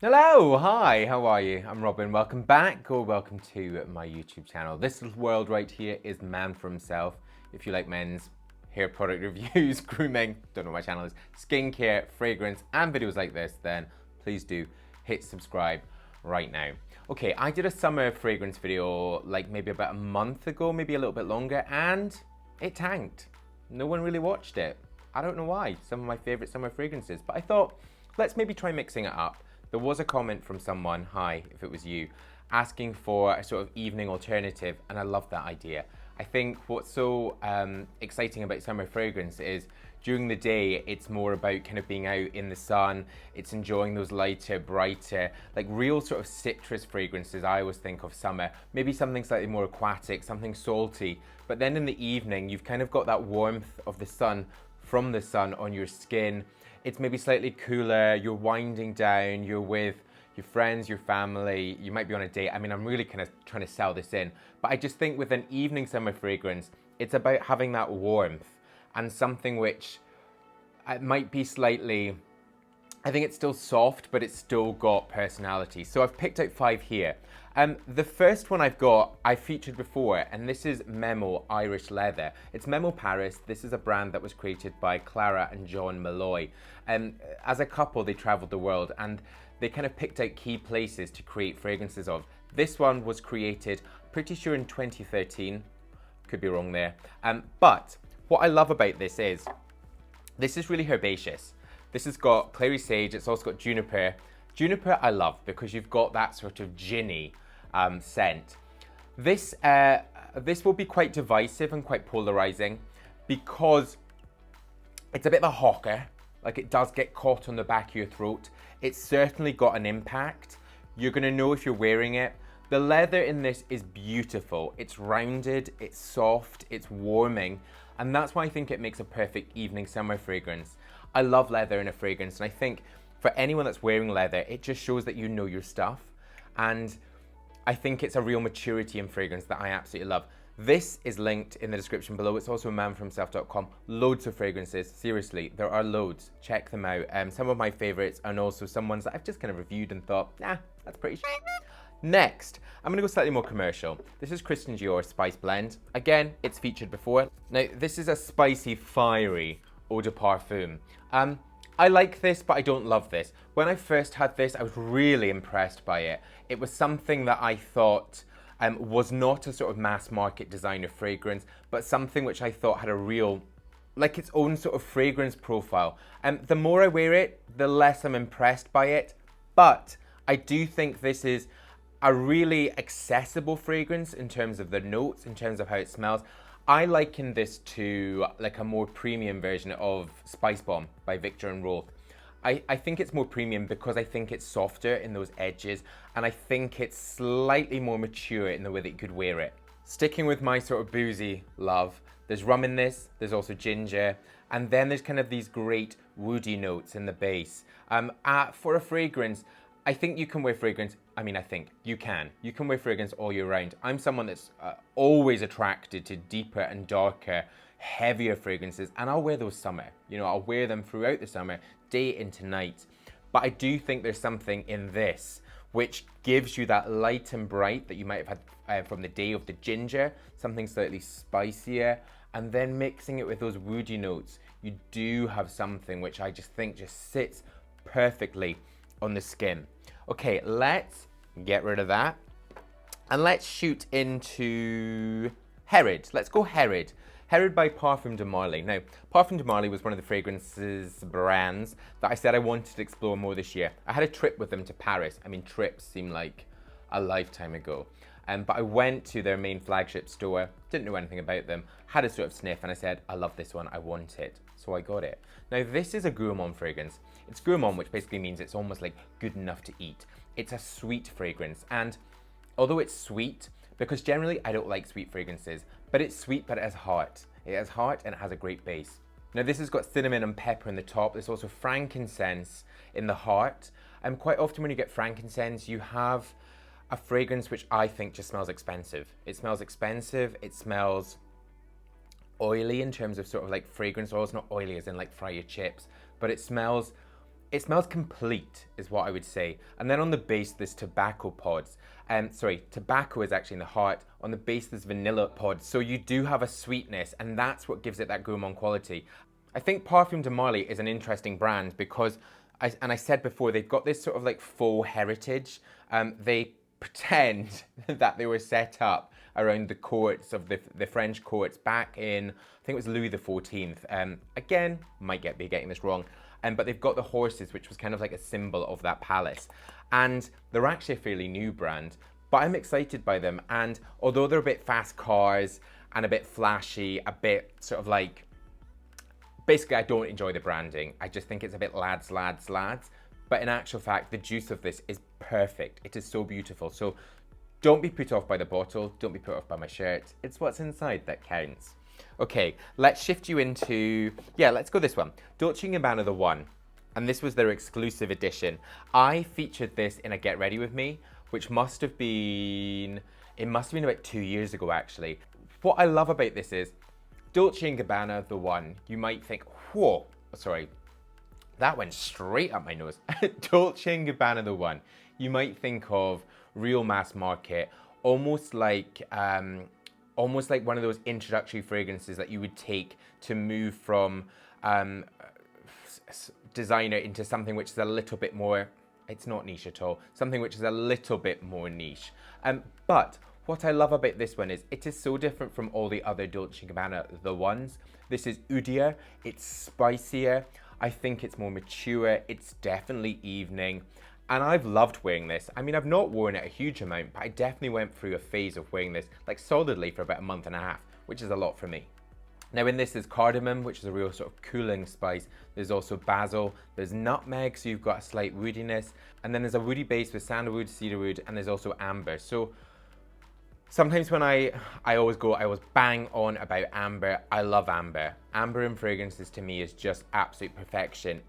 Hello, hi, how are you? I'm Robin, welcome back or welcome to my YouTube channel. This little world right here is Man for Himself. If you like men's hair product reviews, grooming, don't know what my channel is, skincare, fragrance, and videos like this, then please do hit subscribe right now. Okay, I did a summer fragrance video like maybe about a month ago, maybe a little bit longer, and it tanked. No one really watched it. I don't know why, some of my favorite summer fragrances, but I thought, let's maybe try mixing it up. There was a comment from someone, hi, if it was you, asking for a sort of evening alternative, and I love that idea. I think what's so exciting about summer fragrance is during the day, it's more about kind of being out in the sun, it's enjoying those lighter, brighter, like real sort of citrus fragrances. I always think of summer, maybe something slightly more aquatic, something salty, but then in the evening, you've kind of got that warmth of the sun from the sun on your skin. It's maybe slightly cooler, you're winding down, you're with your friends, your family, you might be on a date. I mean, I'm really kind of trying to sell this in, but I just think with an evening summer fragrance, it's about having that warmth and something which it might be slightly, I think it's still soft, but it's still got personality. So I've picked out 5 here. The first one I've got, I featured before, and this is Memo Irish Leather. It's Memo Paris. This is a brand that was created by Clara and John Malloy. As a couple, they traveled the world and they kind of picked out key places to create fragrances of. This one was created, pretty sure in 2013. Could be wrong there. But what I love about this is really herbaceous. This has got clary sage, it's also got juniper. Juniper I love because you've got that sort of ginny scent. This will be quite divisive and quite polarizing because it's a bit of a hawker, like it does get caught on the back of your throat. It's certainly got an impact. You're gonna know if you're wearing it. The leather in this is beautiful. It's rounded, it's soft, it's warming, and that's why I think it makes a perfect evening summer fragrance. I love leather in a fragrance, and I think for anyone that's wearing leather, it just shows that you know your stuff. And I think it's a real maturity in fragrance that I absolutely love. This is linked in the description below. It's also manforhimself.com. Loads of fragrances. Seriously, there are loads. Check them out. Some of my favorites and also some ones that I've just kind of reviewed and thought, nah, that's pretty shit. Next, I'm gonna go slightly more commercial. This is Christian Dior Spice Blend. Again, it's featured before. Now, this is a spicy, fiery eau de parfum. I like this, but I don't love this. When I first had this, I was really impressed by it. It was something that I thought was not a sort of mass market designer fragrance, but something which I thought had a real, like its own sort of fragrance profile. The more I wear it, the less I'm impressed by it. But I do think this is a really accessible fragrance in terms of the notes, in terms of how it smells. I liken this to like a more premium version of Spice Bomb by Victor and Rolf. I think it's more premium because I think it's softer in those edges, and I think it's slightly more mature in the way that you could wear it. Sticking with my sort of boozy love, there's rum in this, there's also ginger, and then there's kind of these great woody notes in the base. For a fragrance, I think you can wear fragrance. I mean, I think you can. You can wear fragrance all year round. I'm someone that's always attracted to deeper and darker, heavier fragrances, and I'll wear those summer. You know, I'll wear them throughout the summer, day into night. But I do think there's something in this which gives you that light and bright that you might have had from the day of the ginger, something slightly spicier, and then mixing it with those woody notes. You do have something which I just think just sits perfectly on the skin. Okay, let's get rid of that and let's shoot into Herod. Let's go Herod. Herod by Parfums de Marly. Now, Parfums de Marly was one of the fragrances brands that I said I wanted to explore more this year. I had a trip with them to Paris. I mean, trips seem like a lifetime ago. But I went to their main flagship store, didn't know anything about them, had a sort of sniff, and I said, I love this one, I want it. So I got it. Now, this is a gourmand fragrance. It's gourmand, which basically means it's almost like good enough to eat. It's a sweet fragrance, and although it's sweet, because generally I don't like sweet fragrances, but it's sweet, but it has heart. It has heart and it has a great base. Now, this has got cinnamon and pepper in the top. There's also frankincense in the heart. And quite often when you get frankincense, you have a fragrance which I think just smells expensive. It smells expensive, it smells oily in terms of sort of like fragrance oils, not oily as in like fry your chips, but it smells It smells complete, is what I would say. And then on the base, there's tobacco pods. Tobacco is actually in the heart. On the base, there's vanilla pods. So you do have a sweetness, and that's what gives it that gourmand quality. I think Parfums de Marly is an interesting brand because, I said before, they've got this sort of like faux heritage. They pretend that they were set up around the courts of the French courts back in, I think it was Louis XIV. Again, might be getting this wrong. But they've got the horses, which was kind of like a symbol of that palace. And they're actually a fairly new brand, but I'm excited by them. And although they're a bit fast cars and a bit flashy, a bit sort of like, basically I don't enjoy the branding. I just think it's a bit lads. But in actual fact, the juice of this is perfect. It is so beautiful. So don't be put off by the bottle. Don't be put off by my shirt. It's what's inside that counts. Okay, let's shift you into, let's go this one. Dolce Gabbana The One. And this was their exclusive edition. I featured this in a Get Ready With Me, which must have been about 2 years ago, actually. What I love about this is, Dolce Gabbana The One, you might think, whoa, sorry, that went straight up my nose. Dolce & Gabbana The One. You might think of real mass market, almost like one of those introductory fragrances that you would take to move from designer into something which is a little bit more, it's not niche at all, something which is a little bit more niche. But what I love about this one is it is so different from all the other Dolce & Gabbana The Ones. This is oodier, it's spicier, I think it's more mature, it's definitely evening, and I've loved wearing this. I mean, I've not worn it a huge amount, but I definitely went through a phase of wearing this like solidly for about a month and a half, which is a lot for me. Now in this is cardamom, which is a real sort of cooling spice. There's also basil, there's nutmeg, so you've got a slight woodiness, and then there's a woody base with sandalwood, cedarwood, and there's also amber. So sometimes when I always bang on about amber. I love amber. Amber in fragrances to me is just absolute perfection.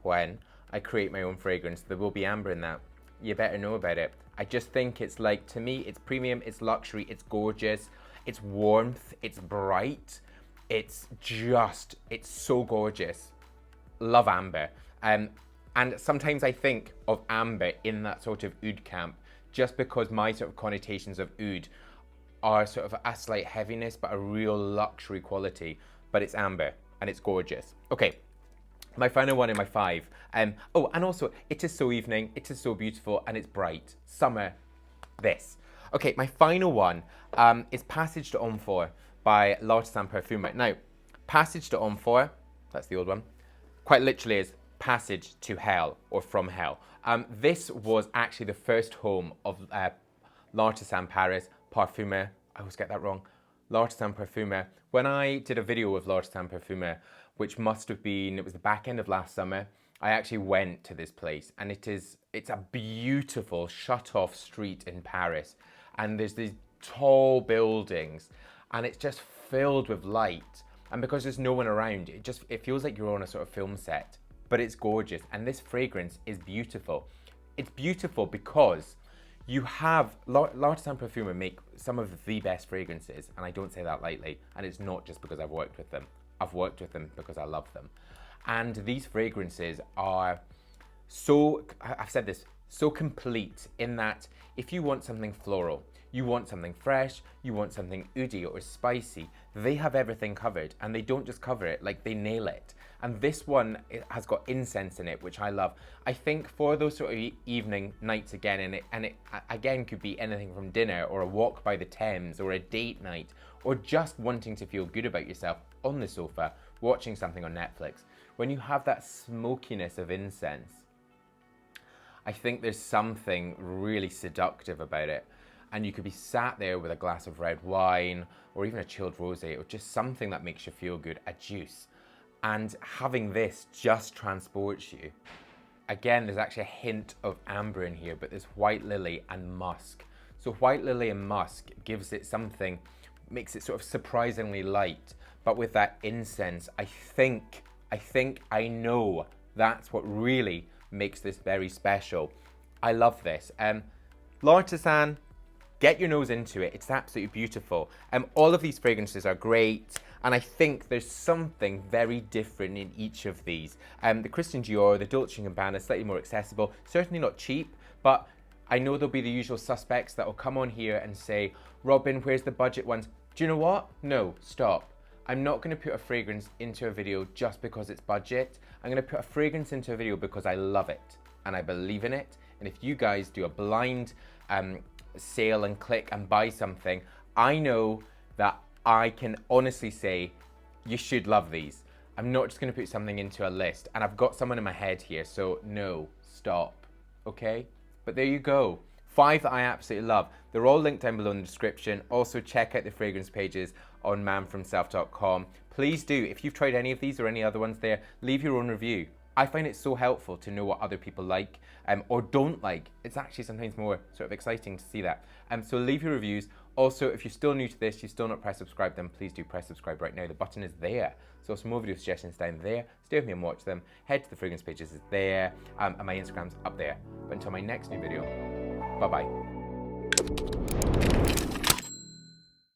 When I create my own fragrance, there will be amber in that. You better know about it. I just think it's like, to me, it's premium, it's luxury, it's gorgeous, it's warmth, it's bright, it's so gorgeous. Love amber. And sometimes I think of amber in that sort of oud camp, just because my sort of connotations of oud are sort of a slight heaviness, but a real luxury quality. But it's amber, and it's gorgeous. Okay, my final one in my 5. Oh, and also, it is so evening, it is so beautiful, and it's bright. Summer, this. Okay, my final one is Passage de Amphore by L'Artisan Parfumeur. Now, Passage de Amphore, that's the old one, quite literally is passage to hell, or from hell. This was actually the first home of L'Artisan Paris Parfumeur. I always get that wrong. L'Artisan Parfumeur. When I did a video of L'Artisan Parfumeur, which must have been, it was the back end of last summer, I actually went to this place, and it's a beautiful shut-off street in Paris, and there's these tall buildings, and it's just filled with light, and because there's no one around, it feels like you're on a sort of film set. But it's gorgeous, and this fragrance is beautiful. It's beautiful because you have, L'Artisan Parfumeur make some of the best fragrances, and I don't say that lightly, and it's not just because I've worked with them. I've worked with them because I love them. And these fragrances are so, I've said this, so complete in that if you want something floral, you want something fresh, you want something oody or spicy, they have everything covered, and they don't just cover it, like they nail it. And this one, it has got incense in it, which I love. I think for those sort of evening nights again, and it again could be anything from dinner or a walk by the Thames or a date night, or just wanting to feel good about yourself on the sofa, watching something on Netflix. When you have that smokiness of incense, I think there's something really seductive about it. And you could be sat there with a glass of red wine, or even a chilled rosé, or just something that makes you feel good, a juice. And having this just transports you. Again, there's actually a hint of amber in here, but there's white lily and musk. So white lily and musk gives it something, makes it sort of surprisingly light. But with that incense, I know that's what really makes this very special. I love this. L'Artisan, Get your nose into it. It's absolutely beautiful. All of these fragrances are great, and I think there's something very different in each of these. The Christian Dior, the Dolce Gabbana, slightly more accessible, certainly not cheap, but I know there'll be the usual suspects that will come on here and say, Robin, where's the budget ones? Do you know what? No, stop. I'm not going to put a fragrance into a video just because it's budget. I'm going to put a fragrance into a video because I love it and I believe in it. And if you guys do a blind sale and click and buy something, I know that I can honestly say you should love these. I'm not just going to put something into a list, and I've got someone in my head here, so no, stop, okay? But there you go. 5 that I absolutely love. They're all linked down below in the description. Also check out the fragrance pages on manfromself.com. Please do, if you've tried any of these or any other ones there, leave your own review. I find it so helpful to know what other people like or don't like. It's actually sometimes more sort of exciting to see that. So leave your reviews. Also, if you're still new to this, you've still not pressed subscribe, then please do press subscribe right now. The button is there. So some more video suggestions down there. Stay with me and watch them. Head to the fragrance pages is there, and my Instagram's up there. But until my next new video, bye-bye.